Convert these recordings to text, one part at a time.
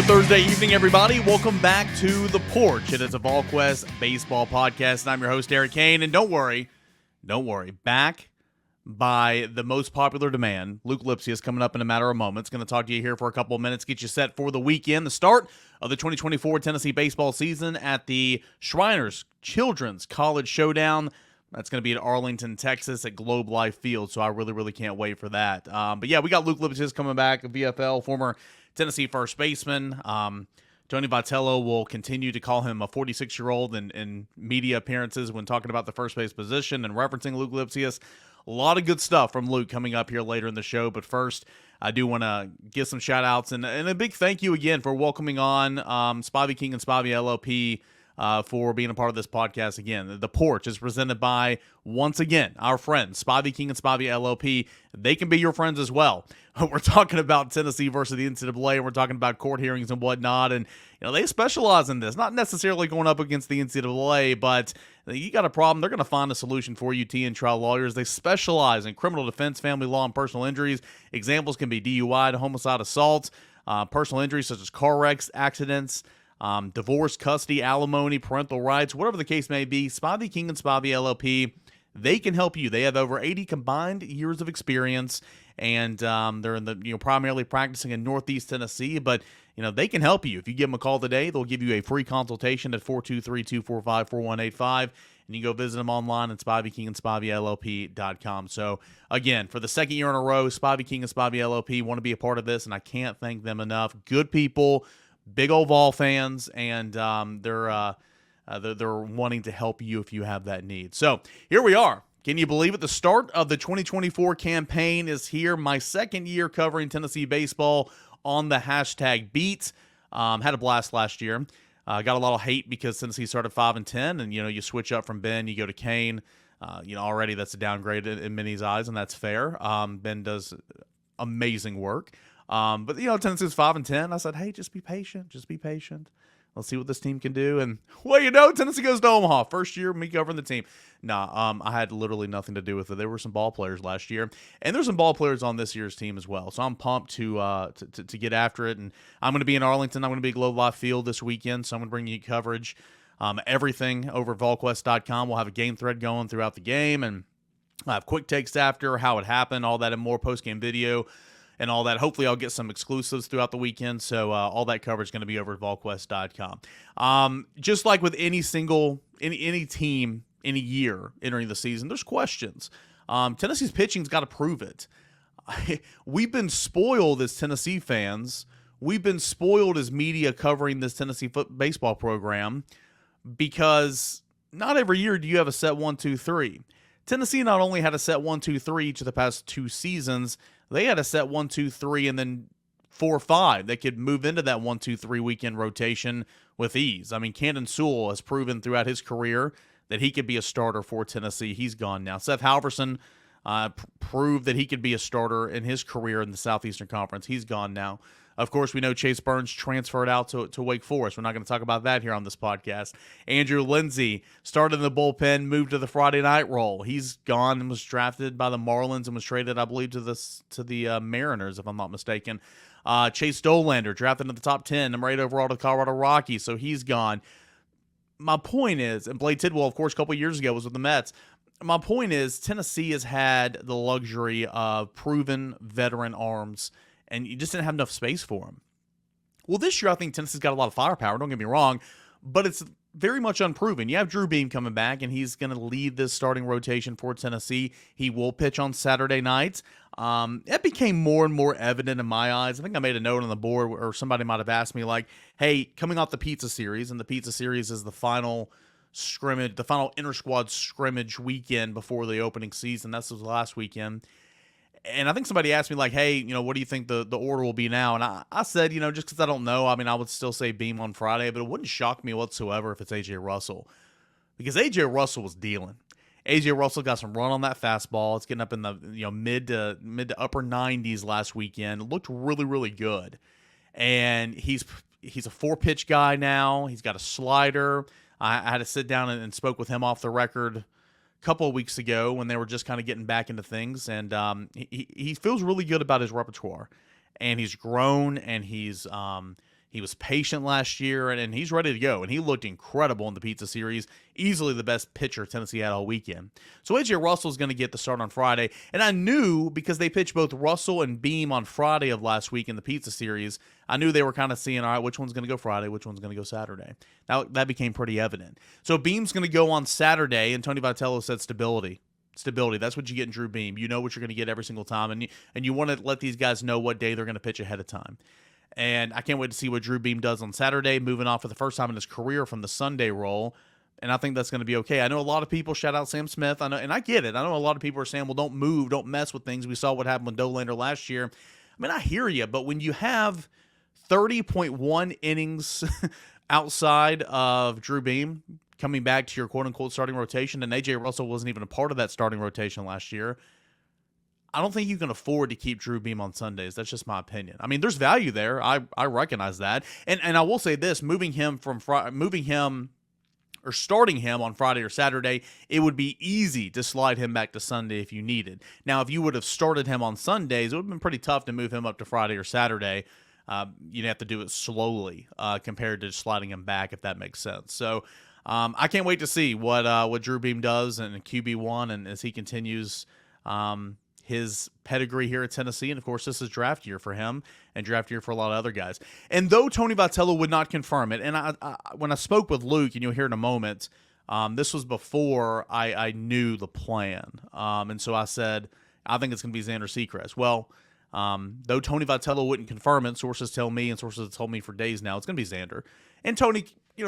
Thursday evening, everybody. Welcome back to The Porch. It is a Volquest baseball podcast, and I'm your host, Eric Kane. And don't worry, back by the most popular demand, Luke Lipcius, coming up in a matter of moments. Going to talk to you here for a couple of minutes, get you set for the weekend, the start of the 2024 Tennessee baseball season at the Shriners Children's College Showdown. That's going to be at Arlington, Texas at Globe Life Field, so I really can't wait for that. But yeah, we got Luke Lipcius coming back, a VFL, former Tennessee first baseman. Tony Vitello will continue to call him a 46-year-old in media appearances when talking about the first base position and referencing Luke Lipcius. A lot of good stuff from Luke coming up here later in the show, but first, I do want to give some shout-outs and a big thank you again for welcoming on Spivey King and Spivey LLP for being a part of this podcast again. The Porch is presented by, once again, our friends, Spivey King and Spivey LLP. They can be your friends as well. We're talking about Tennessee versus the NCAA, and we're talking about court hearings and whatnot, and they specialize in this. Not necessarily going up against the NCAA, but you got a problem, they're going to find a solution for you, TN Trial Lawyers. They specialize in criminal defense, family law, and personal injuries. Examples can be DUI to homicide, assault, personal injuries such as car wrecks, accidents, divorce, custody, alimony, parental rights, whatever the case may be. Spivey King and Spivey LLP, they can help you. They have over 80 combined years of experience, and they're in the primarily practicing in Northeast Tennessee, but they can help you. If you give them a call today, they'll give you a free consultation at 423-245-4185, and you can go visit them online at SpiveyKingandSpiveyLLP.com. So again, for the second year in a row, Spivey King and Spivey LLP want to be a part of this, and I can't thank them enough. Good people, big old Vol fans, and they're wanting to help you if you have that need. So here we are. Can you believe it? The start of the 2024 campaign is here. My second year covering Tennessee baseball on the hashtag beat. Had a blast last year. Got a lot of hate because Tennessee started 5-10, and you switch up from Ben, you go to Kane. Already that's a downgrade in many's eyes, and that's fair. Ben does amazing work. But Tennessee's 5-10. I said, hey, just be patient. Let's see what this team can do. And Tennessee goes to Omaha. First year, me covering the team. I had literally nothing to do with it. There were some ball players last year, and there's some ball players on this year's team as well. So I'm pumped to get after it. And I'm going to be in Arlington. I'm going to be at Globe Life Field this weekend, so I'm going to bring you coverage. Everything over at Volquest.com. We'll have a game thread going throughout the game, and I have quick takes after, how it happened, all that and more, post-game video and all that. Hopefully I'll get some exclusives throughout the weekend, so all that coverage is going to be over at Volquest.com. Just like with any team, any year entering the season, there's questions. Tennessee's pitching's got to prove it. We've been spoiled as Tennessee fans. We've been spoiled as media covering this Tennessee baseball program because not every year do you have a set 1-2-3. Tennessee not only had a set 1-2-3 each of the past two seasons, they had a set 1-2-3 and then 4-5. They could move into that 1-2-3 weekend rotation with ease. I mean, Camden Sewell has proven throughout his career that he could be a starter for Tennessee. He's gone now. Seth Halverson proved that he could be a starter in his career in the Southeastern Conference. He's gone now. Of course, we know Chase Burns transferred out to Wake Forest. We're not going to talk about that here on this podcast. Andrew Lindsey started in the bullpen, moved to the Friday night role. He's gone and was drafted by the Marlins and was traded, I believe, to the Mariners, if I'm not mistaken. Chase Dolander, drafted in the top 10, number 8 overall to the Colorado Rockies, so he's gone. My point is, and Blade Tidwell, of course, a couple of years ago was with the Mets. My point is, Tennessee has had the luxury of proven veteran arms, and you just didn't have enough space for them. Well, this year I think Tennessee's got a lot of firepower, don't get me wrong, but it's very much unproven. You have Drew Beam coming back, and he's going to lead this starting rotation for Tennessee. He will pitch on Saturday night. It became more and more evident in my eyes. I think I made a note on the board, or somebody might have asked me, like, hey, coming off the Pizza Series, and the Pizza Series is the final scrimmage, the final inter-squad scrimmage weekend before the opening season. This was last weekend. And I think somebody asked me, like, hey, what do you think the order will be now? And I said, just because I don't know, I mean, I would still say Beam on Friday, but it wouldn't shock me whatsoever if it's A.J. Russell. Because A.J. Russell was dealing. A.J. Russell got some run on that fastball. It's getting up in the mid to upper 90s last weekend. It looked really, really good. And he's a 4-pitch guy now. He's got a slider. I had to sit down and spoke with him off the record couple of weeks ago when they were just kind of getting back into things, and he feels really good about his repertoire, and he's grown, and he's He was patient last year, and he's ready to go. And he looked incredible in the Pizza Series. Easily the best pitcher Tennessee had all weekend. So A.J. Russell's going to get the start on Friday. And I knew, because they pitched both Russell and Beam on Friday of last week in the Pizza Series, I knew they were kind of seeing, all right, which one's going to go Friday, which one's going to go Saturday. Now, that became pretty evident. So Beam's going to go on Saturday, and Tony Vitello said stability. Stability. That's what you get in Drew Beam. You know what you're going to get every single time, and you want to let these guys know what day they're going to pitch ahead of time. And I can't wait to see what Drew Beam does on Saturday, moving off for the first time in his career from the Sunday role. And I think that's going to be okay. I know a lot of people shout out Sam Smith. I know, and I get it. I know a lot of people are saying, well, don't move, don't mess with things. We saw what happened with Dolander last year. I mean, I hear you, but when you have 30.1 innings outside of Drew Beam coming back to your quote-unquote starting rotation, and A.J. Russell wasn't even a part of that starting rotation last year, I don't think you can afford to keep Drew Beam on Sundays. That's just my opinion. I mean, there's value there. I recognize that. And I will say this, starting him on Friday or Saturday, it would be easy to slide him back to Sunday if you needed. Now, if you would have started him on Sundays, it would have been pretty tough to move him up to Friday or Saturday. You'd have to do it slowly compared to sliding him back, if that makes sense. So I can't wait to see what Drew Beam does in QB1 and as he continues his pedigree here at Tennessee. And, of course, this is draft year for him and draft year for a lot of other guys. And though Tony Vitello would not confirm it, and I when I spoke with Luke, and you'll hear in a moment, this was before I knew the plan. And so I said, I think it's going to be Xander Seacrest. Well, though Tony Vitello wouldn't confirm it, sources tell me, and sources have told me for days now, it's going to be Xander. And Tony,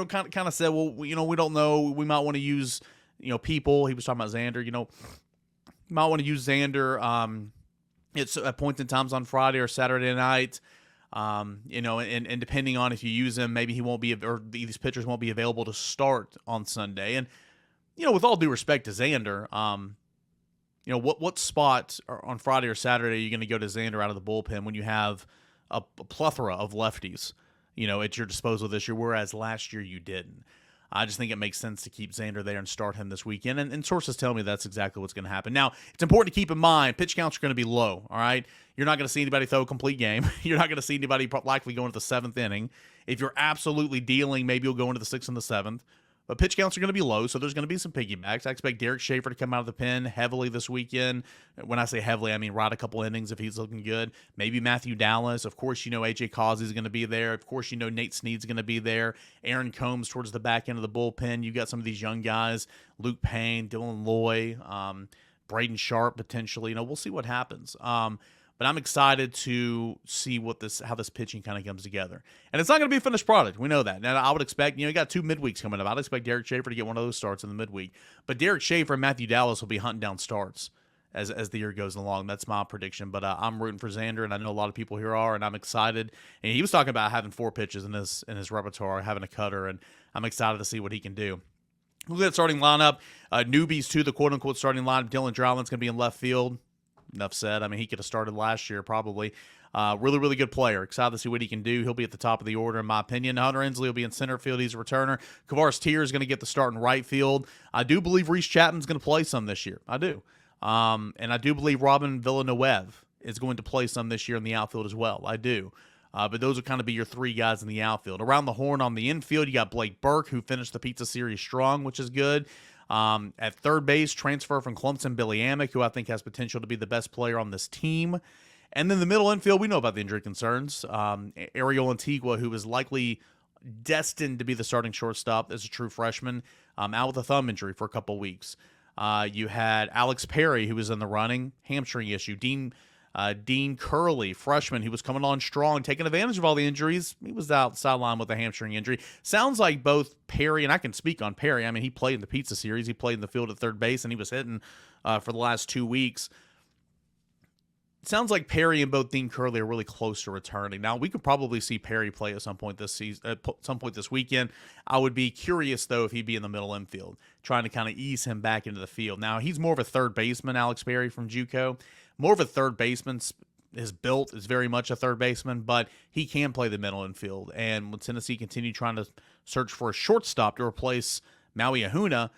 kind of said, well, we don't know. We might want to use, people. He was talking about Xander, might want to use Xander it's at points in times on Friday or Saturday night, and depending on if you use him, maybe he won't be, or these pitchers won't be available to start on Sunday. And, with all due respect to Xander, what spot on Friday or Saturday are you going to go to Xander out of the bullpen when you have a plethora of lefties, at your disposal this year, whereas last year you didn't? I just think it makes sense to keep Xander there and start him this weekend. And sources tell me that's exactly what's going to happen. Now, it's important to keep in mind, pitch counts are going to be low, all right? You're not going to see anybody throw a complete game. You're not going to see anybody likely go into the seventh inning. If you're absolutely dealing, maybe you'll go into the sixth and the seventh. But pitch counts are going to be low, so there's going to be some piggybacks. I expect Derek Schaefer to come out of the pen heavily this weekend. When I say heavily, I mean ride a couple innings if he's looking good. Maybe Matthew Dallas. Of course, A.J. Causey is going to be there. Of course, Nate Snead's going to be there. Aaron Combs towards the back end of the bullpen. You've got some of these young guys, Luke Payne, Dylan Loy, Braden Sharp potentially. We'll see what happens. But I'm excited to see how this pitching kind of comes together. And it's not going to be a finished product. We know that. Now, I would expect, you got 2 midweeks coming up. I'd expect Derek Schaefer to get one of those starts in the midweek. But Derek Schaefer and Matthew Dallas will be hunting down starts as the year goes along. That's my prediction. But I'm rooting for Xander, and I know a lot of people here are, and I'm excited. And he was talking about having 4 pitches in his repertoire, having a cutter, and I'm excited to see what he can do. Look at that starting lineup. Newbies to the quote-unquote starting lineup. Dylan Droulin's going to be in left field. Enough said. I mean, he could have started last year probably. Really, really good player. Excited to see what he can do. He'll be at the top of the order, in my opinion. Hunter Ensley will be in center field. He's a returner. Kavaris Tier is going to get the start in right field. I do believe Reese Chapman's going to play some this year. I do. And I do believe Robin Villanueva is going to play some this year in the outfield as well. I do. But those will kind of be your 3 guys in the outfield. Around the horn on the infield, you got Blake Burke, who finished the Pizza Series strong, which is good. At third base, transfer from Clemson, Billy Amick, who I think has potential to be the best player on this team. And then the middle infield, we know about the injury concerns. Ariel Antigua, who is likely destined to be the starting shortstop as a true freshman, out with a thumb injury for a couple weeks. You had Alex Perry, who was in the running, hamstring issue. Dean Curley, freshman, who was coming on strong, taking advantage of all the injuries. He was out sideline with a hamstring injury. Sounds like both Perry, and I can speak on Perry. I mean, he played in the Pizza Series. He played in the field at third base, and he was hitting for the last 2 weeks. Sounds like Perry and both Dean Curley are really close to returning. Now, we could probably see Perry play at some point this season, at some point this weekend. I would be curious, though, if he'd be in the middle infield, trying to kind of ease him back into the field. Now, he's more of a third baseman, Alex Perry from JUCO. More of a third baseman. His built is very much a third baseman, but he can play the middle infield. And when Tennessee continued trying to search for a shortstop to replace Maui Ahuna,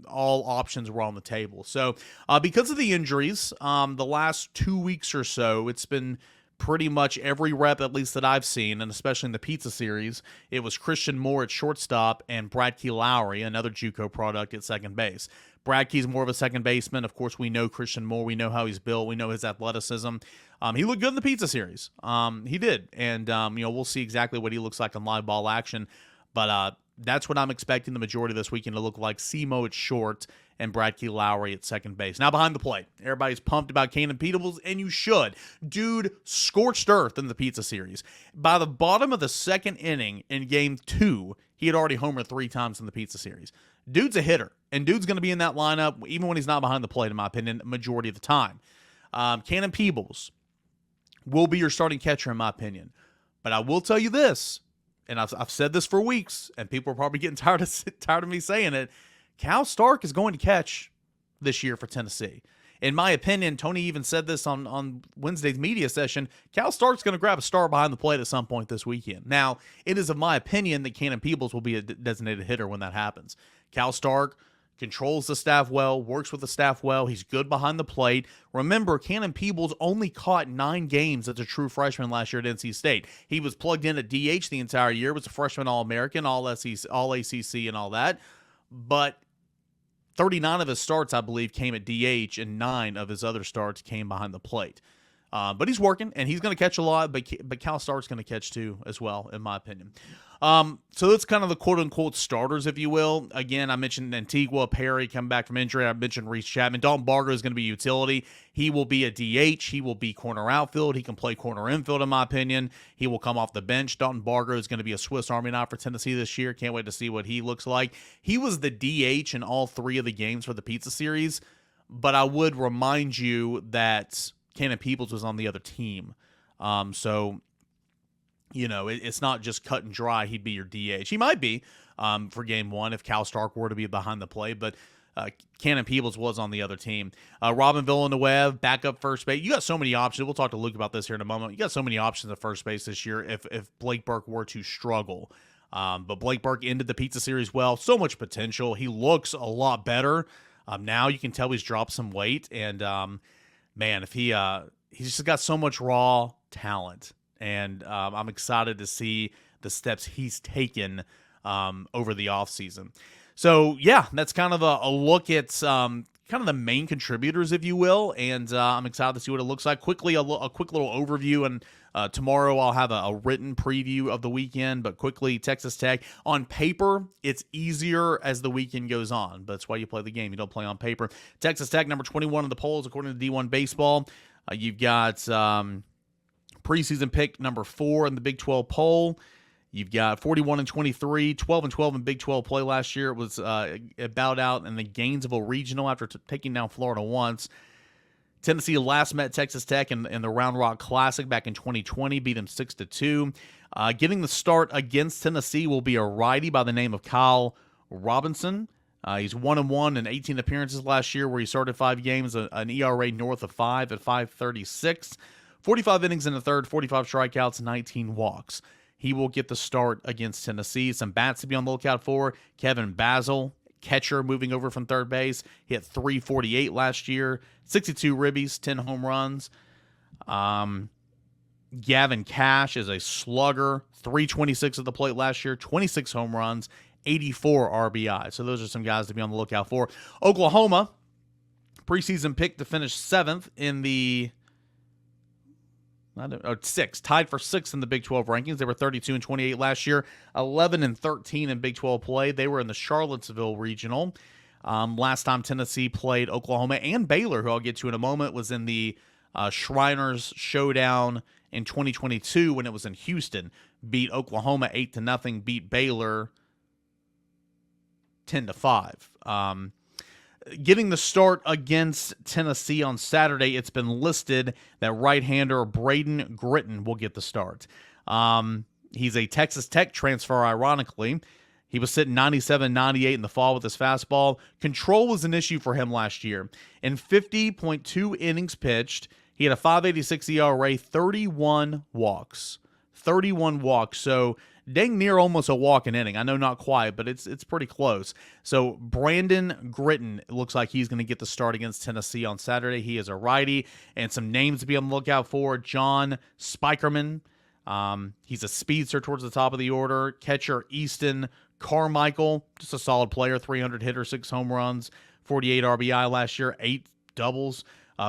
all options were on the table. So because of the injuries, the last 2 weeks or so, it's been pretty much every rep, at least that I've seen, and especially in the pizza series, it was Christian Moore at shortstop and Brad Key Lowry, another JUCO product, at second base. Brad Key's more of a second baseman. Of course, we know Christian Moore. We know how he's built. We know his athleticism. He looked good in the pizza series. He did. And, we'll see exactly what he looks like in live ball action. But that's what I'm expecting the majority of this weekend to look like. Simo at short and Brad Key Lowry at second base. Now behind the plate, everybody's pumped about Cannon Peetables, and you should. Dude scorched earth in the pizza series. By the bottom of the second inning in game 2, he had already homered 3 times in the pizza series. Dude's a hitter, and dude's going to be in that lineup even when he's not behind the plate, in my opinion, majority of the time. Cannon Peetables will be your starting catcher, in my opinion. But I will tell you this, and I've said this for weeks, and people are probably getting tired of me saying it. Cal Stark is going to catch this year for Tennessee. In my opinion, Tony even said this on Wednesday's media session, Cal Stark's going to grab a star behind the plate at some point this weekend. Now, it is of my opinion that Cannon Peebles will be a designated hitter when that happens. Cal Stark controls the staff well, works with the staff well. He's good behind the plate. Remember, Cannon Peebles only caught 9 games as a true freshman last year at NC State. He was plugged in at DH the entire year, was a freshman All-American, All-SEC, All-ACC, and all that. But 39 of his starts, I believe, came at DH, and 9 of his other starts came behind the plate. But he's working, and he's going to catch a lot, but Cal Stark's going to catch too as well, in my opinion. So that's kind of the quote-unquote starters, if you will. Again, I mentioned Antigua, Perry coming back from injury. I mentioned Reese Chapman. Dalton Barger is going to be utility. He will be a DH. He will be corner outfield. He can play corner infield, in my opinion. He will come off the bench. Dalton Barger is going to be a Swiss Army knife for Tennessee this year. Can't wait to see what he looks like. He was the DH in all 3 of the games for the pizza series, but I would remind you that Cannon Peebles was on the other team. It's not just cut and dry. He'd be your DH. He might be for game 1 if Cal Stark were to be behind the plate, but Cannon Peebles was on the other team. Robin Villanueva, backup first base. You got so many options. We'll talk to Luke about this here in a moment. You got so many options at first base this year if Blake Burke were to struggle. But Blake Burke ended the pizza series well. So much potential. He looks a lot better. Now you can tell he's dropped some weight, and man, if he's just got so much raw talent. And I'm excited to see the steps he's taken over the offseason. So, yeah, that's kind of a look at kind of the main contributors, if you will. And I'm excited to see what it looks like. Quickly, a quick little overview. And tomorrow I'll have a written preview of the weekend. But quickly, Texas Tech. On paper, it's easier as the weekend goes on. But that's why you play the game. You don't play on paper. Texas Tech, number 21 in the polls, according to D1 Baseball. You've got preseason pick number 4 in the Big 12 poll. You've got 41-23, 12-12 in Big 12 play last year. It was bowed out in the Gainesville Regional after taking down Florida once. Tennessee last met Texas Tech in the Round Rock Classic back in 2020, beat them 6-2. Getting the start against Tennessee will be a righty by the name of Kyle Robinson. He's 1-1 in 18 appearances last year, where he started 5 games, an ERA north of 5 at 5.36. 45 innings in the third, 45 strikeouts, 19 walks. He will get the start against Tennessee. Some bats to be on the lookout for. Kevin Basil, catcher, moving over from third base. He hit .348 last year, 62 ribbies, 10 home runs. Gavin Cash is a slugger, .326 at the plate last year, 26 home runs, 84 RBI. So those are some guys to be on the lookout for. Oklahoma, preseason pick to finish 7th in the 6th, tied for 6th in the Big 12 rankings. They were 32-28 last year, 11-13 in Big 12 play. They were in the Charlottesville Regional. Last time Tennessee played Oklahoma and Baylor, who I'll get to in a moment, was in the Shriners Showdown in 2022 when it was in Houston. Beat Oklahoma 8-0, beat Baylor 10-5. Getting the start against Tennessee on Saturday, it's been listed that right-hander Braden Gritton will get the start. He's a Texas Tech transfer, ironically. He was sitting 97-98 in the fall with his fastball. Control was an issue for him last year. In 50.2 innings pitched, he had a .586 ERA, 31 walks. 31 walks. So dang near almost a walk-in inning. I know not quite, but it's pretty close. So Brandon Gritton, it looks like he's going to get the start against Tennessee on Saturday. He is a righty, and some names to be on the lookout for. John Spikerman. He's a speedster towards the top of the order. Catcher Easton Carmichael, just a solid player, 300 hitter, 6 home runs, 48 RBI last year, 8 doubles.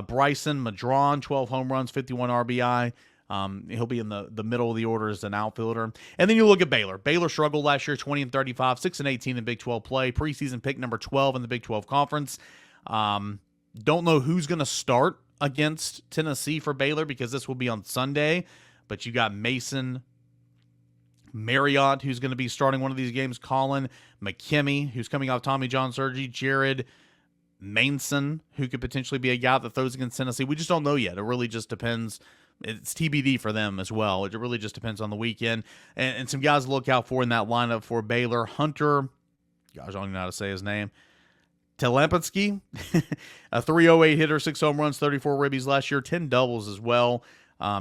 Bryson Madron, 12 home runs, 51 RBI. He'll be in the middle of the order as an outfielder. And then you look at Baylor. Baylor struggled last year, 20-35, 6-18 in Big 12 play. Preseason pick number 12 in the Big 12 Conference. Don't know who's going to start against Tennessee for Baylor because this will be on Sunday. But you got Mason Marriott, who's going to be starting one of these games. Colin McKimmey, who's coming off Tommy John surgery. Jared Manson, who could potentially be a guy that throws against Tennessee. We just don't know yet. It really just depends. It's TBD for them as well. It really just depends on the weekend. And some guys to look out for in that lineup for Baylor. Hunter, gosh, I don't even know how to say his name. Telepinski, a 308 hitter, 6 home runs, 34 ribbies last year, 10 doubles as well.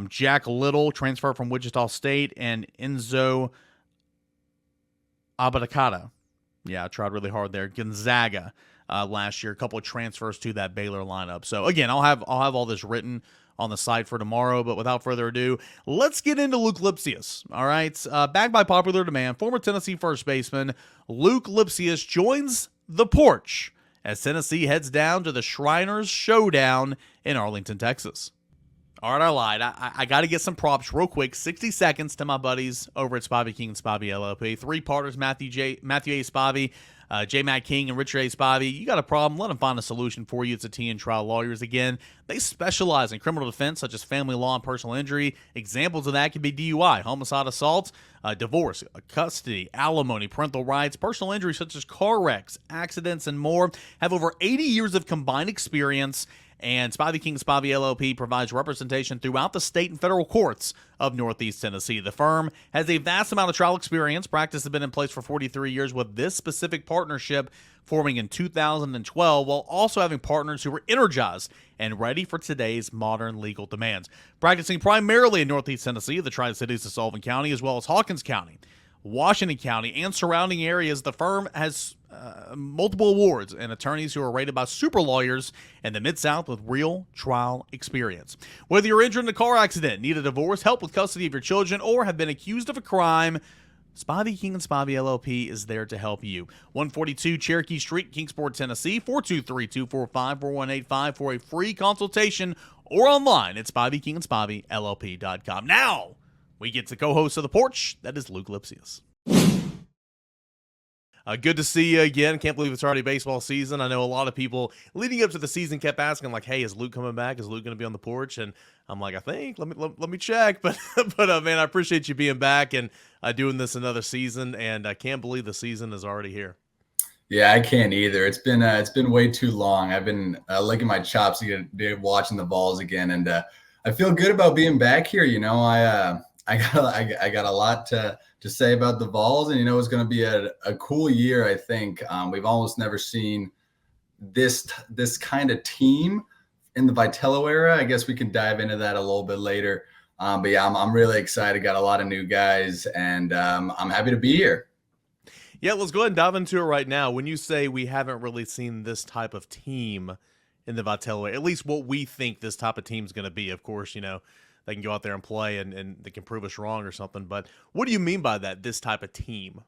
Jack Little, transfer from Wichita State, and Enzo Abadakata. Yeah, I tried really hard there. Gonzaga last year, a couple of transfers to that Baylor lineup. So again, I'll have all this written on the site for tomorrow, but without further ado, let's get into Luke Lipcius. All right, backed by popular demand, former Tennessee first baseman Luke Lipcius joins the Porch as Tennessee heads down to the Shriners Showdown in Arlington, Texas. All right, I lied. I got to get some props real quick. 60 seconds to my buddies over at Spivey King and Spivey LLP. 3 partners, Matthew A. Spivey, J. Matt King, and Richard A. Spivey. You got a problem, let them find a solution for you. It's a T&N Trial Lawyers. Again, they specialize in criminal defense, such as family law and personal injury. Examples of that could be DUI, homicide, assault, divorce, custody, alimony, parental rights, personal injury, such as car wrecks, accidents, and more. Have over 80 years of combined experience. And Spivey King Spivey LLP provides representation throughout the state and federal courts of Northeast Tennessee. The firm has a vast amount of trial experience. Practice has been in place for 43 years, with this specific partnership forming in 2012, while also having partners who are energized and ready for today's modern legal demands. Practicing primarily in Northeast Tennessee, the Tri-Cities of Sullivan County, as well as Hawkins County, Washington County, and surrounding areas, the firm has multiple awards and attorneys who are rated by super lawyers in the Mid-South with real trial experience. Whether you're injured in a car accident, need a divorce, help with custody of your children, or have been accused of a crime, Spivey King and Spivey LLP is there to help you. 142 Cherokee Street, Kingsport, Tennessee, 423-245-4185 for a free consultation, or online at SpiveyKingandSpiveyLLP.com. Now, we get to co-host of The Porch, that is Luke Lipcius. Good to see you again. Can't believe it's already baseball season. I know a lot of people leading up to the season kept asking, like, hey, is Luke coming back? Is Luke going to be on the porch? And I'm like, I think. Let me check. But man, I appreciate you being back and doing this another season. And I can't believe the season is already here. Yeah, I can't either. It's been way too long. I've been licking my chops to get watching the balls again, and I feel good about being back here. You know, I got a lot to say about the Vols, and it's going to be a cool year. I think we've almost never seen this kind of team in the Vitello era. I guess we can dive into that a little bit later. But yeah, I'm really excited. Got a lot of new guys, and I'm happy to be here. Yeah, let's go ahead and dive into it right now. When you say we haven't really seen this type of team in the Vitello era, at least what we think this type of team is going to be, of course, they can go out there and play and they can prove us wrong or something. But what do you mean by that, this type of team?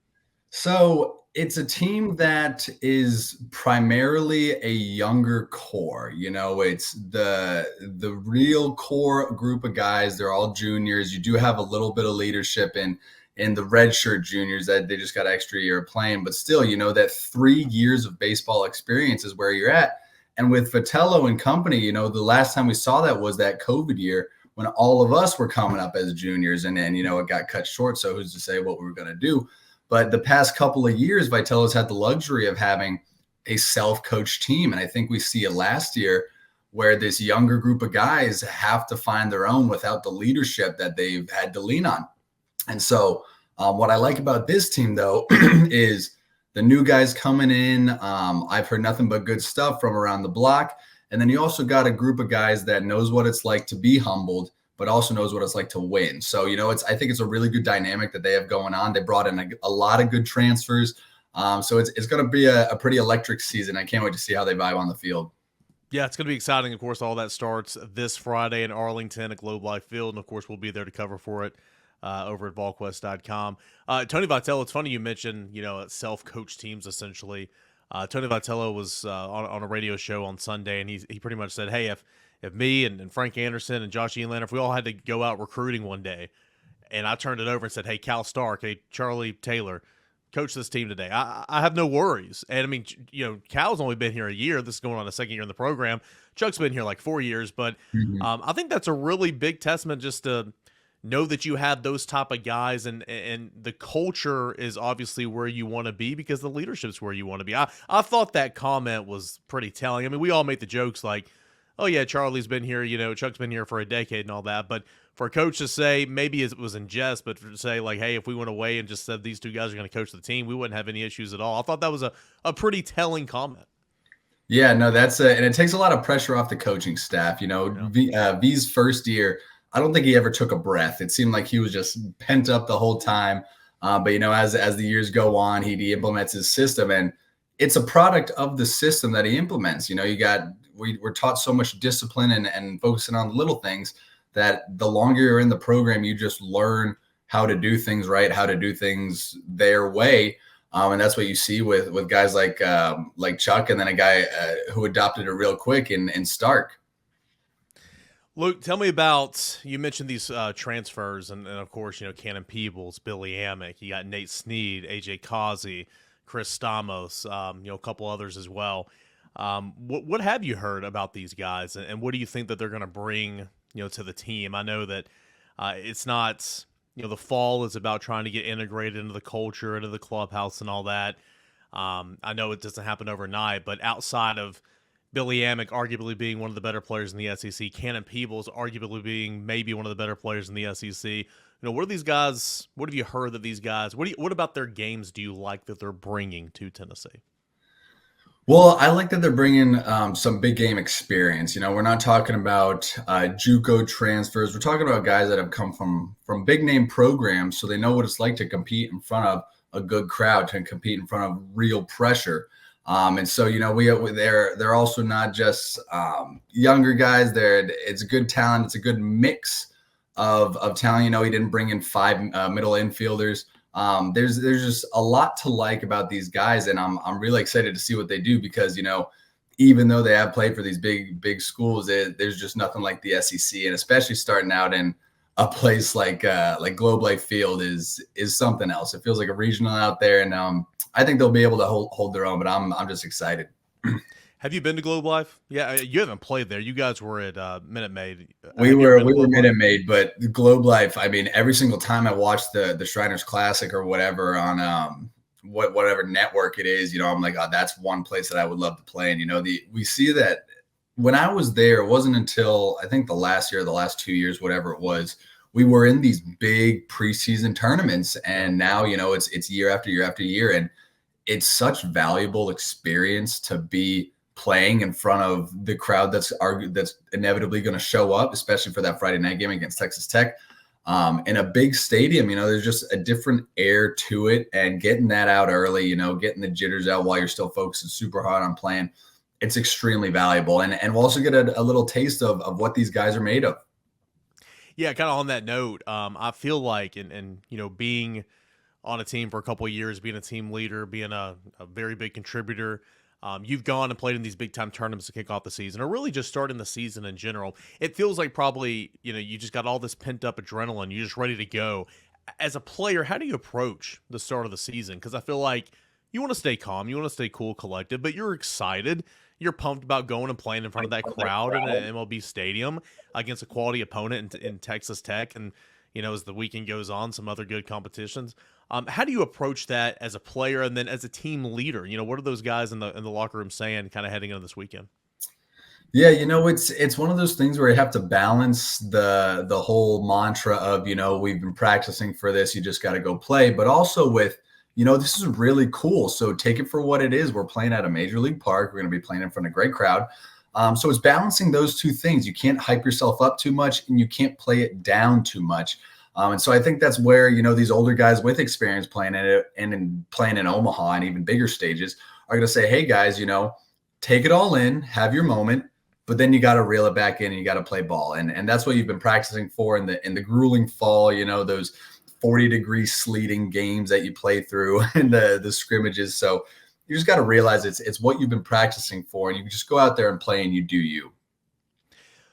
So it's a team that is primarily a younger core. It's the real core group of guys. They're all juniors. You do have a little bit of leadership in the redshirt juniors that they just got an extra year of playing. But still, that 3 years of baseball experience is where you're at. And with Vitello and company, the last time we saw that was that COVID year, when all of us were coming up as juniors, and then, it got cut short. So who's to say what we were going to do? But the past couple of years, Vitello's had the luxury of having a self-coached team. And I think we see it last year where this younger group of guys have to find their own without the leadership that they've had to lean on. And so what I like about this team, though, is the new guys coming in. I've heard nothing but good stuff from around the block. And then you also got a group of guys that knows what it's like to be humbled but also knows what it's like to win. So, I think it's a really good dynamic that they have going on. They brought in a lot of good transfers. So it's going to be a pretty electric season. I can't wait to see how they vibe on the field. Yeah, it's going to be exciting. Of course, all that starts this Friday in Arlington at Globe Life Field. And, of course, we'll be there to cover for it over at Volquest.com. Tony Vitello, it's funny you mentioned, self-coach teams, essentially. Tony Vitello was on a radio show on Sunday, and he pretty much said, hey, if me and Frank Anderson and Josh Elan, if we all had to go out recruiting one day, and I turned it over and said, hey, Cal Stark, hey, Charlie Taylor, coach this team today, I have no worries. And I mean, Cal's only been here a year. This is going on a second year in the program. Chuck's been here like 4 years, but I think that's a really big testament just to know that you have those type of guys, and the culture is obviously where you want to be because the leadership's where you want to be. I thought that comment was pretty telling. I mean, we all make the jokes like, oh yeah, Charlie's been here, Chuck's been here for a decade and all that, but for a coach to say, maybe it was in jest, but to say like, hey, if we went away and just said these two guys are going to coach the team, we wouldn't have any issues at all. I thought that was a pretty telling comment. Yeah, no, and it takes a lot of pressure off the coaching staff. V's first year, I don't think he ever took a breath. It seemed like he was just pent up the whole time. But as the years go on, he implements his system, and it's a product of the system that he implements. We're taught so much discipline and focusing on little things that the longer you're in the program, you just learn how to do things right, how to do things their way. And that's what you see with guys like Chuck, and then a guy who adopted it real quick in Stark. Luke, tell me about, you mentioned these transfers, and of course, Cannon Peebles, Billy Amick, you got Nate Snead, AJ Causey, Chris Stamos, a couple others as well. What have you heard about these guys, and what do you think that they're going to bring, to the team? I know that it's not, the fall is about trying to get integrated into the culture, into the clubhouse and all that. I know it doesn't happen overnight, but outside of Billy Amick arguably being one of the better players in the SEC, Cannon Peebles arguably being maybe one of the better players in the SEC, what are these guys, what have you heard that these guys, what about their games do you like that they're bringing to Tennessee? Well, I like that they're bringing some big game experience. We're not talking about JUCO transfers. We're talking about guys that have come from big name programs, so they know what it's like to compete in front of a good crowd, to compete in front of real pressure. And so, they're also not just younger guys. It's good talent. It's a good mix of talent. He didn't bring in 5 middle infielders. There's just a lot to like about these guys, and I'm really excited to see what they do because, even though they have played for these big schools, there's just nothing like the SEC, and especially starting out in a place like Globe Life Field is something else. It feels like a regional out there, and I think they'll be able to hold their own, but I'm just excited. Have you been to Globe Life? Yeah, you haven't played there. You guys were at Minute Maid. We were Minute Maid, but Globe Life, I mean, every single time I watch the Shriners Classic or whatever on whatever network it is, I'm like, oh, that's one place that I would love to play. And we see that when I was there, it wasn't until I think the last 2 years, whatever it was, we were in these big preseason tournaments, and now it's year after year after year, and it's such valuable experience to be playing in front of the crowd that's inevitably going to show up, especially for that Friday night game against Texas Tech. In a big stadium, there's just a different air to it, and getting that out early, getting the jitters out while you're still focusing super hard on playing, it's extremely valuable. And we'll also get a little taste of what these guys are made of. Yeah, kind of on that note, I feel like, and being on a team for a couple of years, being a team leader, being a very big contributor, you've gone and played in these big-time tournaments to kick off the season, or really just starting the season in general. It feels like probably, you just got all this pent-up adrenaline. You're just ready to go. As a player, how do you approach the start of the season? Because I feel like you want to stay calm, you want to stay cool, collected, but you're excited. You're pumped about going and playing in front of that crowd in an MLB stadium against a quality opponent in Texas Tech, and as the weekend goes on, some other good competitions. How do you approach that as a player and then as a team leader? What are those guys in the locker room saying kind of heading into this weekend? Yeah, it's one of those things where you have to balance the whole mantra of, we've been practicing for this, you just got to go play, but also with, this is really cool. So take it for what it is. We're playing at a major league park. We're going to be playing in front of a great crowd. So it's balancing those two things. You can't hype yourself up too much and you can't play it down too much. And so I think that's where, these older guys with experience playing in it and playing in Omaha and even bigger stages are going to say, hey guys, take it all in, have your moment, but then you got to reel it back in and you got to play ball. And that's what you've been practicing for in the grueling fall, those 40-degree sleeting games that you play through and the scrimmages. So you just got to realize it's what you've been practicing for, and you can just go out there and play and you do you.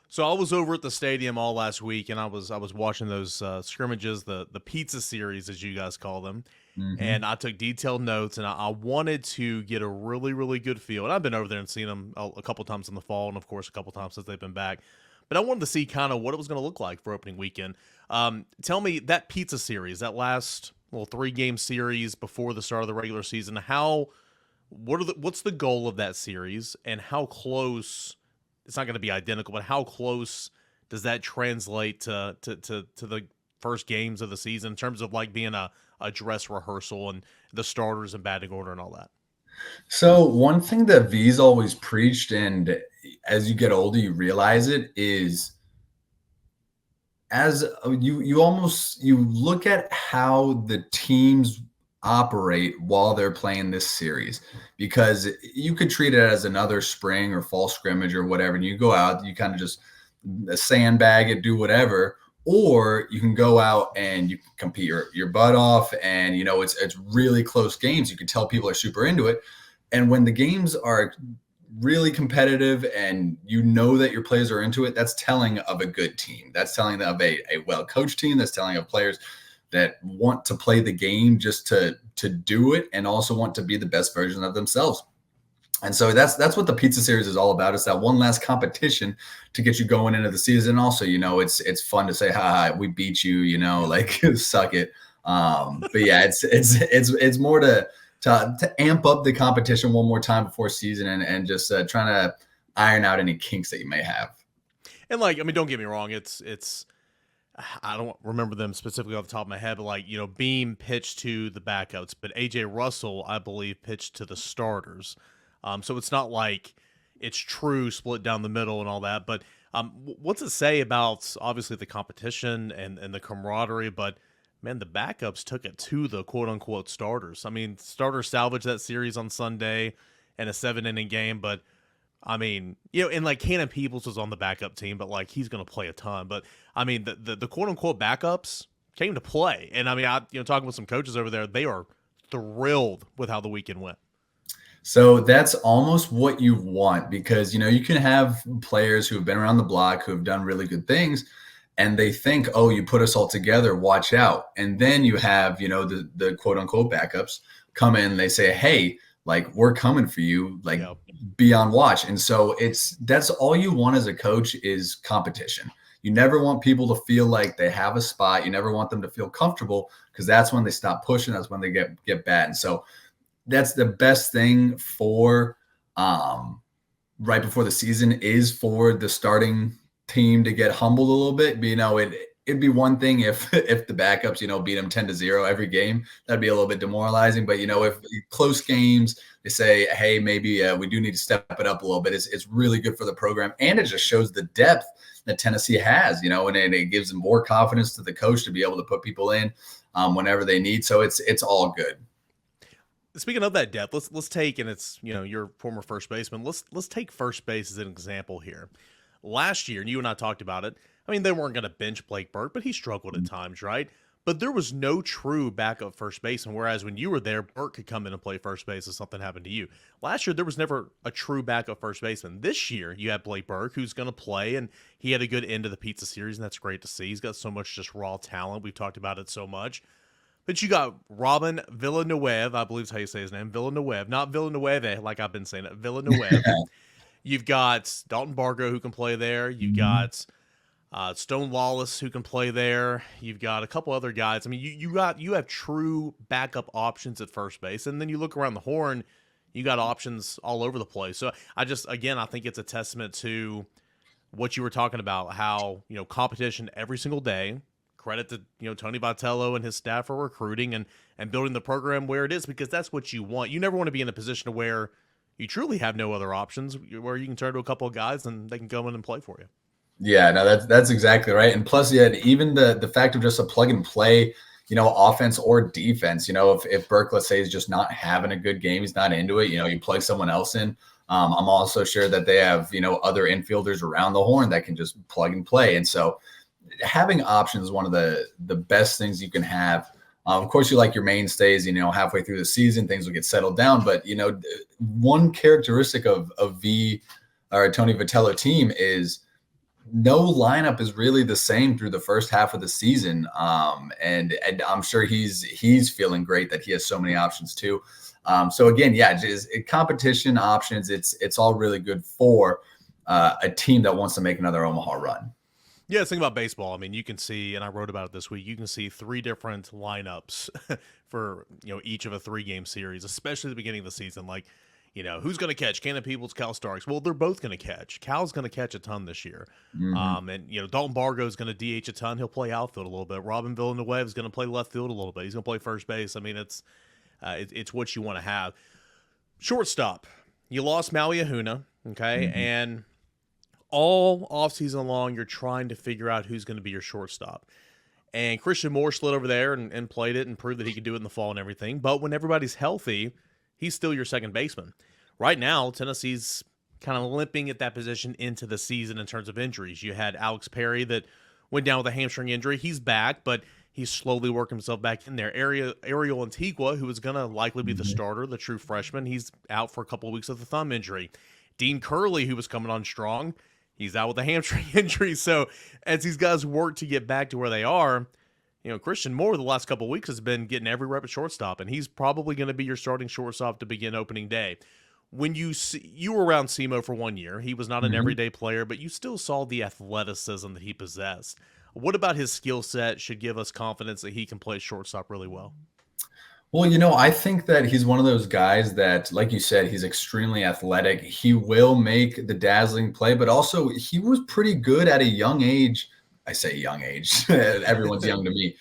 So I was over at the stadium all last week, and I was watching those scrimmages, the pizza series, as you guys call them. Mm-hmm. And I took detailed notes, and I wanted to get a really, really good feel. And I've been over there and seen them a couple times in the fall, and of course a couple times since they've been back. But I wanted to see kind of what it was going to look like for opening weekend. Tell me, that pizza series, that last 3-game series before the start of the regular season, what's the goal of that series, and how close? It's not going to be identical, but how close does that translate to the first games of the season in terms of like being a dress rehearsal and the starters and batting order and all that? So one thing that V's always preached, and as you get older, you realize it, is as you look at how the teams operate while they're playing this series, because you could treat it as another spring or fall scrimmage or whatever, and you go out, you kind of just sandbag it, do whatever, or you can go out and you can compete your butt off, and it's really close games. You can tell people are super into it, and when the games are really competitive and that your players are into it, that's telling of a good team. That's telling of a well-coached team. That's telling of players that want to play the game just to do it, and also want to be the best version of themselves. And so that's what the pizza series is all about. It's that one last competition to get you going into the season. Also, it's fun to say, "Ha, we beat you," like suck it. But yeah, it's more to amp up the competition one more time before season, and just trying to iron out any kinks that you may have. And don't get me wrong, it's I don't remember them specifically off the top of my head, but Beam pitched to the backups, but AJ Russell, I believe, pitched to the starters. So it's not like it's true split down the middle and all that. But what's it say about obviously the competition and the camaraderie? But man, the backups took it to the quote unquote starters. I mean, starters salvaged that series on Sunday in a 7-inning game, but I mean, and Cannon Peebles was on the backup team, but he's going to play a ton. But I mean, the quote unquote backups came to play. And I mean, talking with some coaches over there, they are thrilled with how the weekend went. So that's almost what you want, because, you can have players who have been around the block, who have done really good things, and they think, oh, you put us all together, watch out. And then you have, the quote unquote backups come in, they say, hey, we're coming for you, be on watch. And so that's all you want as a coach is competition. You never want people to feel like they have a spot. You never want them to feel comfortable, because that's when they stop pushing. That's when they get bad. And so that's the best thing for right before the season, is for the starting team to get humbled a little bit. It'd be one thing if the backups, beat them 10-0 every game. That'd be a little bit demoralizing. But, if close games, they say, hey, maybe we do need to step it up a little bit. It's really good for the program. And it just shows the depth that Tennessee has, and it gives them more confidence to the coach to be able to put people in whenever they need. So it's all good. Speaking of that depth, let's take, and it's your former first baseman. Let's take first base as an example here. Last year, and you and I talked about it. I mean, they weren't going to bench Blake Burke, but he struggled at times, right? But there was no true backup first baseman. Whereas when you were there, Burke could come in and play first base if something happened to you. Last year, there was never a true backup first baseman. This year, you have Blake Burke, who's going to play, and he had a good end of the pizza series, and that's great to see. He's got so much just raw talent. We've talked about it so much. But you got Robin Villanueva, I believe is how you say his name, Villanueva, not Villanueva, like I've been saying it, Villanueva. You've got Dalton Bargo, who can play there. You've got Stone Lawless, who can play there. You've got a couple other guys. I mean, you have true backup options at first base. And then you look around the horn, you got options all over the place. So I think it's a testament to what you were talking about, how, competition every single day. Credit to, Tony Vitello and his staff for recruiting and building the program where it is, because that's what you want. You never want to be in a position to where, you truly have no other options where you can turn to a couple of guys and they can come in and play for you. Yeah, no, that's exactly right. And plus, yeah, even the fact of just a plug and play, offense or defense, if Burke, let's say, is just not having a good game, he's not into it, you plug someone else in. I'm also sure that they have, other infielders around the horn that can just plug and play. And so having options is one of the best things you can have. Of course, you like your mainstays, halfway through the season, things will get settled down. But, one characteristic of Tony Vitello team is no lineup is really the same through the first half of the season. And I'm sure he's feeling great that he has so many options too. So again, yeah, just competition options. It's all really good for a team that wants to make another Omaha run. Yeah, think about baseball. I mean, you can see, and I wrote about it this week, you can see 3 different lineups for, each of a 3-game series, especially at the beginning of the season. Like, who's going to catch? Cannon Peoples, Cal Starks. Well, they're both going to catch. Cal's going to catch a ton this year. Mm-hmm. And, Dalton Bargo is going to DH a ton. He'll play outfield a little bit. Robin Villanueva is going to play left field a little bit. He's going to play first base. I mean, it's what you want to have. Shortstop. You lost Maui Ahuna, okay? Mm-hmm. And all offseason long, you're trying to figure out who's going to be your shortstop. And Christian Moore slid over there and played it and proved that he could do it in the fall and everything. But when everybody's healthy, he's still your second baseman. Right now, Tennessee's kind of limping at that position into the season in terms of injuries. You had Alex Perry that went down with a hamstring injury. He's back, but he's slowly working himself back in there. Ariel Antigua, who is going to likely be the starter, the true freshman, he's out for a couple of weeks with a thumb injury. Dean Curley, who was coming on strong, he's out with a hamstring injury. So as these guys work to get back to where they are, Christian Moore the last couple of weeks has been getting every rep at shortstop, and he's probably going to be your starting shortstop to begin opening day. When you were around Simo for 1 year, he was not an everyday player, but you still saw the athleticism that he possessed. What about his skill set should give us confidence that he can play shortstop really well? Well, I think that he's one of those guys that, like you said, he's extremely athletic. He will make the dazzling play, but also he was pretty good at a young age. I say young age. Everyone's young to me.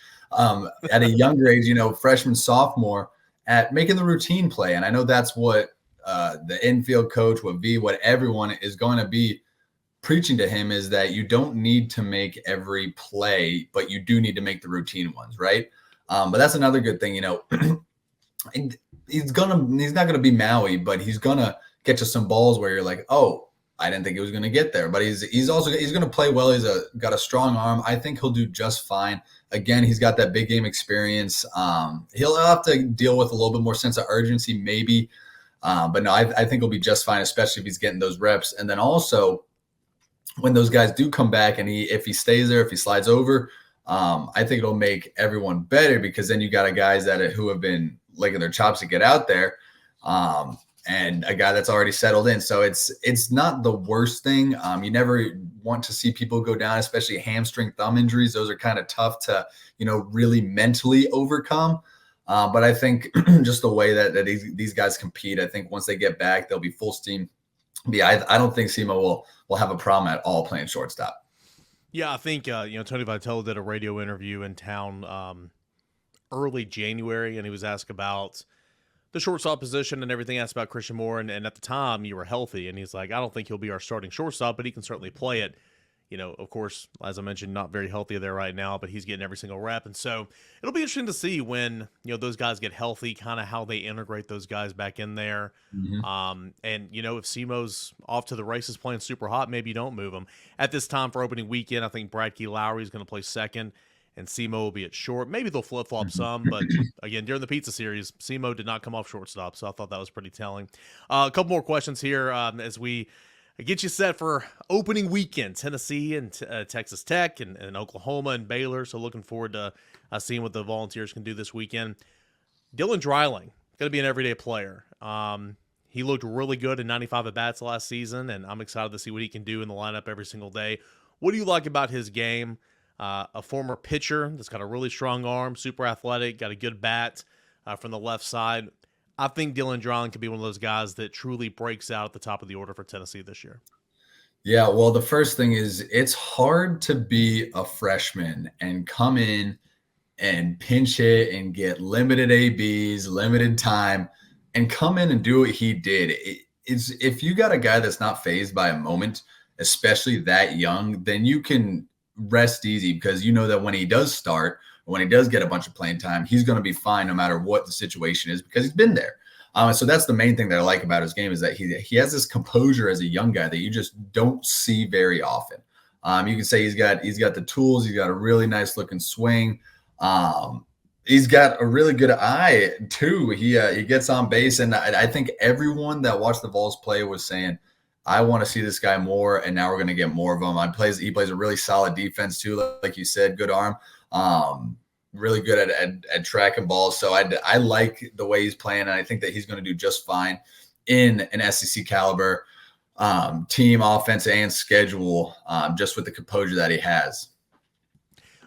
At a younger age, freshman, sophomore, at making the routine play. And I know that's what the infield coach, what everyone is going to be preaching to him, is that you don't need to make every play, but you do need to make the routine ones, right? But that's another good thing, he's not gonna be Maui, but he's gonna get you some balls where you're like, oh, I didn't think he was gonna get there. But he's gonna play well. He's got a strong arm. I think he'll do just fine. Again, he's got that big game experience. He'll have to deal with a little bit more sense of urgency, maybe. But no, I think he'll be just fine, especially if he's getting those reps. And then also, when those guys do come back and if he stays there, if he slides over, I think it'll make everyone better, because then you got guys who have been licking their chops to get out there, and a guy that's already settled in. So it's not the worst thing. You never want to see people go down, especially hamstring, thumb injuries. Those are kind of tough to, really mentally overcome. But I think just the way that these guys compete, I think once they get back, they'll be full steam. Yeah, I don't think Simo will have a problem at all playing shortstop. Yeah, I think Tony Vitello did a radio interview in town early January, and he was asked about the shortstop position and everything, asked about Christian Moore, and at the time you were healthy, and he's like, I don't think he'll be our starting shortstop, but he can certainly play it. Of course, as I mentioned, not very healthy there right now, but he's getting every single rep. And so it'll be interesting to see when, those guys get healthy, kind of how they integrate those guys back in there. Mm-hmm. And, if Simo's off to the races playing super hot, maybe you don't move him. At this time for opening weekend, I think Brad Key Lowry is going to play second, and Simo will be at short. Maybe they'll flip-flop some, but again, during the pizza series, Simo did not come off shortstop, so I thought that was pretty telling. A couple more questions here as we get you set for opening weekend, Tennessee and Texas Tech and Oklahoma and Baylor. So looking forward to seeing what the Volunteers can do this weekend. Dylan Dreiling, going to be an everyday player. He looked really good in 95 at-bats last season, and I'm excited to see what he can do in the lineup every single day. What do you like about his game? A former pitcher that's got a really strong arm, super athletic, got a good bat from the left side. I think Dylan Dreiling could be one of those guys that truly breaks out at the top of the order for Tennessee this year. Yeah, well, the first thing is it's hard to be a freshman and come in and pinch hit and get limited ABs, limited time, and come in and do what he did. is if you got a guy that's not phased by a moment, especially that young, then you can rest easy because you know that when he does start, when he does get a bunch of playing time, he's going to be fine no matter what the situation is because he's been there. So that's the main thing that I like about his game is that he has this composure as a young guy that you just don't see very often. You can say he's got the tools. He's got a really nice looking swing. He's got a really good eye too. He gets on base, and I think everyone that watched the Vols play was saying, "I want to see this guy more," and now we're going to get more of him. He plays a really solid defense too, like you said, good arm. Really good at tracking balls. So I like the way he's playing, and I think that he's going to do just fine in an SEC caliber team, offense, and schedule, just with the composure that he has.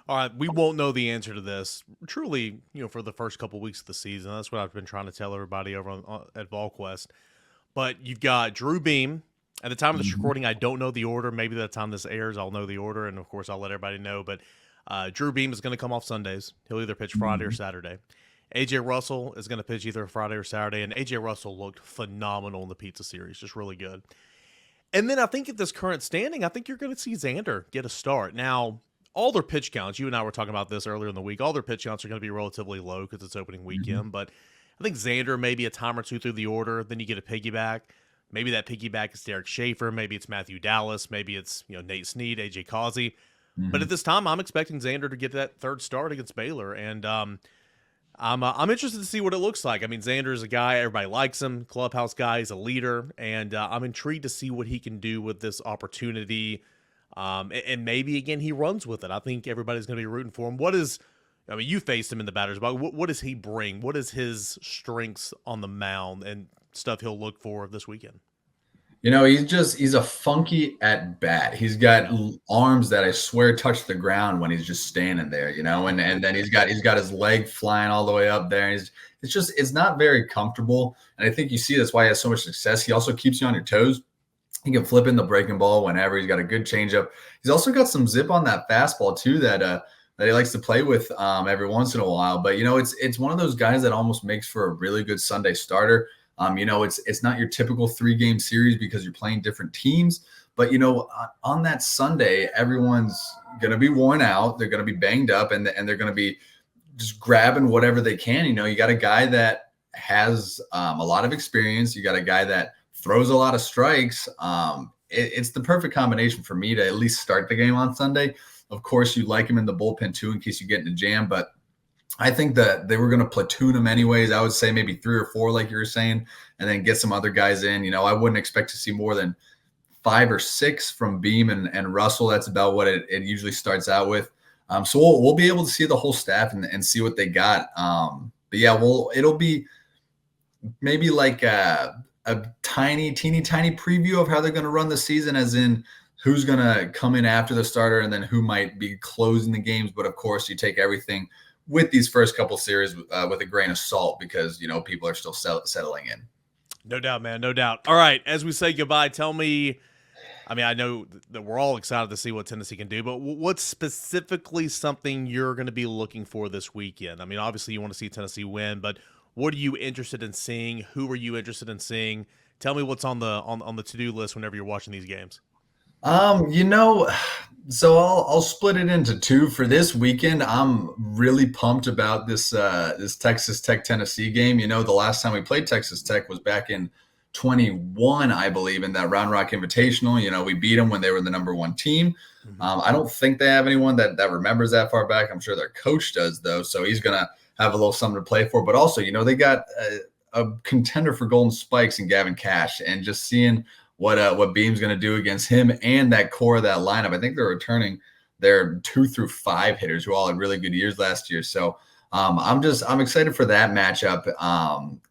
All right, we won't know the answer to this truly, for the first couple weeks of the season. That's what I've been trying to tell everybody over at Volquest. But you've got Drew Beam. At the time of this recording, I don't know the order. Maybe by the time this airs, I'll know the order, and of course, I'll let everybody know. But Drew Beam is going to come off Sundays. He'll either pitch Friday or Saturday. AJ Russell is going to pitch either Friday or Saturday, and AJ Russell looked phenomenal in the Pizza Series, just really good. And then I think at this current standing, I think you're going to see Xander get a start. Now, all their pitch counts, you and I were talking about this earlier in the week, all their pitch counts are going to be relatively low because it's opening weekend, but I think Xander maybe a time or two through the order, then you get a piggyback. Maybe that piggyback is Derek Schaefer, maybe it's Matthew Dallas, maybe it's Nate Snead, AJ Causey. But at this time, I'm expecting Xander to get that third start against Baylor, and I'm interested to see what it looks like. I mean, Xander is a guy, everybody likes him, clubhouse guy, he's a leader, and I'm intrigued to see what he can do with this opportunity. And maybe, again, he runs with it. I think everybody's going to be rooting for him. You faced him in the batter's box. What does he bring? What is his strengths on the mound and stuff he'll look for this weekend? He's a funky at bat. He's got arms that I swear touch the ground when he's just standing there, and then he's got his leg flying all the way up there. It's not very comfortable. And I think you see that's why he has so much success. He also keeps you on your toes. He can flip in the breaking ball whenever. He's got a good changeup. He's also got some zip on that fastball too that he likes to play with every once in a while. But it's one of those guys that almost makes for a really good Sunday starter. It's not your typical 3-game series because you're playing different teams. But on that Sunday, everyone's gonna be worn out. They're gonna be banged up, and they're gonna be just grabbing whatever they can. You got a guy that has a lot of experience. You got a guy that throws a lot of strikes. It's the perfect combination for me to at least start the game on Sunday. Of course, you like him in the bullpen too in case you get in a jam, but I think that they were going to platoon him anyways. I would say maybe 3 or 4, like you were saying, and then get some other guys in. I wouldn't expect to see more than 5 or 6 from Beam and Russell. That's about what it usually starts out with. So we'll be able to see the whole staff and see what they got. But yeah, it'll be maybe like a teeny tiny preview of how they're going to run the season, as in who's going to come in after the starter and then who might be closing the games. But of course, you take everything with these first couple series with a grain of salt because, people are still settling in. No doubt, man. No doubt. All right. As we say goodbye, tell me, I know that we're all excited to see what Tennessee can do, but what's specifically something you're going to be looking for this weekend? Obviously you want to see Tennessee win, but what are you interested in seeing? Who are you interested in seeing? Tell me what's on the to-do list whenever you're watching these games. So I'll split it into 2 for this weekend. I'm really pumped about this Texas Tech Tennessee game. The last time we played Texas Tech was back in 21, I believe, in that Round Rock Invitational. We beat them when they were the number 1 team. I don't think they have anyone that remembers that far back. I'm sure their coach does though, so he's gonna have a little something to play for. But also, they got a contender for Golden Spikes in Gavin Cash, and just seeing what Beam's going to do against him and that core of that lineup. I think they're returning their 2 through 5 hitters who all had really good years last year. So I'm excited for that matchup.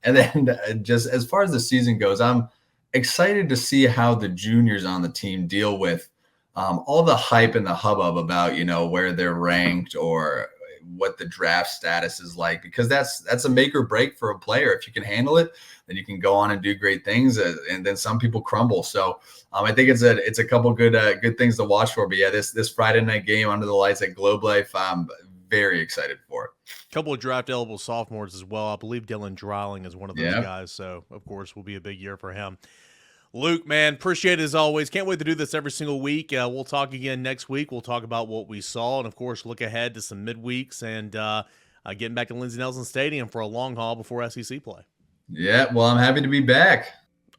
And then just as far as the season goes, I'm excited to see how the juniors on the team deal with all the hype and the hubbub about, where they're ranked or what the draft status is like, because that's a make or break for a player. If you can handle it, then you can go on and do great things, and then some people crumble. So I think it's a couple good things to watch for. But yeah, this Friday night game under the lights at Globe Life, I'm very excited for it. A couple of draft eligible sophomores as well. I believe Dylan Dreiling is one of those guys. So of course will be a big year for him. Luke, man, appreciate it as always. Can't wait to do this every single week. We'll talk again next week. We'll talk about what we saw and, of course, look ahead to some midweeks and getting back to Lindsey Nelson Stadium for a long haul before SEC play. Yeah, well, I'm happy to be back.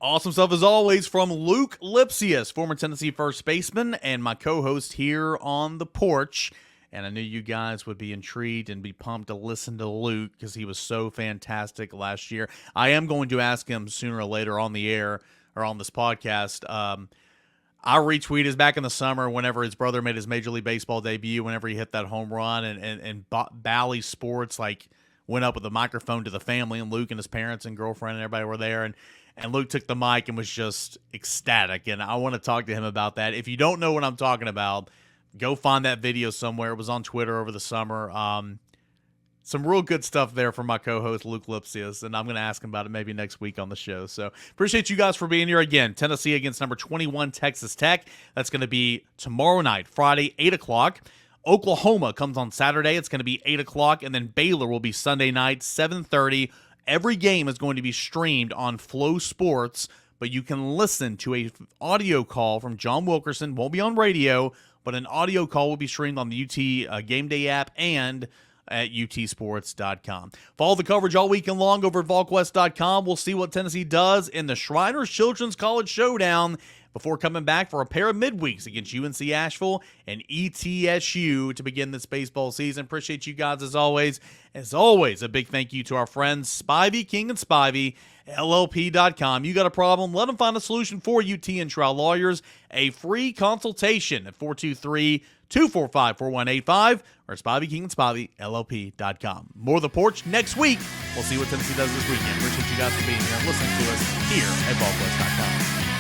Awesome stuff as always from Luke Lipcius, former Tennessee first baseman and my co-host here on the porch. And I knew you guys would be intrigued and be pumped to listen to Luke because he was so fantastic last year. I am going to ask him sooner or later on the air or on this podcast. I retweeted back in the summer whenever his brother made his Major League Baseball debut, whenever he hit that home run, and Bally Sports went up with a microphone to the family, and Luke and his parents and girlfriend and everybody were there, and Luke took the mic and was just ecstatic. And I want to talk to him about that. If you don't know what I'm talking about, go find that video somewhere. It was on Twitter over the summer. Some real good stuff there from my co-host, Luke Lipcius, and I'm going to ask him about it maybe next week on the show. So appreciate you guys for being here again. Tennessee against number 21, Texas Tech. That's going to be tomorrow night, Friday, 8 o'clock. Oklahoma comes on Saturday. It's going to be 8 o'clock, and then Baylor will be Sunday night, 7:30. Every game is going to be streamed on Flow Sports, but you can listen to a audio call from John Wilkerson. Won't be on radio, but an audio call will be streamed on the UT Game Day app and at utsports.com. Follow the coverage all weekend long over at Volquest.com. We'll see what Tennessee does in the Shriners Children's College Showdown before coming back for a pair of midweeks against UNC Asheville and ETSU to begin this baseball season. Appreciate you guys as always. As always, a big thank you to our friends Spivey, King and Spivey, LLP.com. You got a problem? Let them find a solution for you, T and Trial Lawyers. A free consultation at 423-245-4185 or Spivey, King and Spivey, LLP.com. More of the porch next week. We'll see what Tennessee does this weekend. Appreciate you guys for being here and listening to us here at Volquest.com.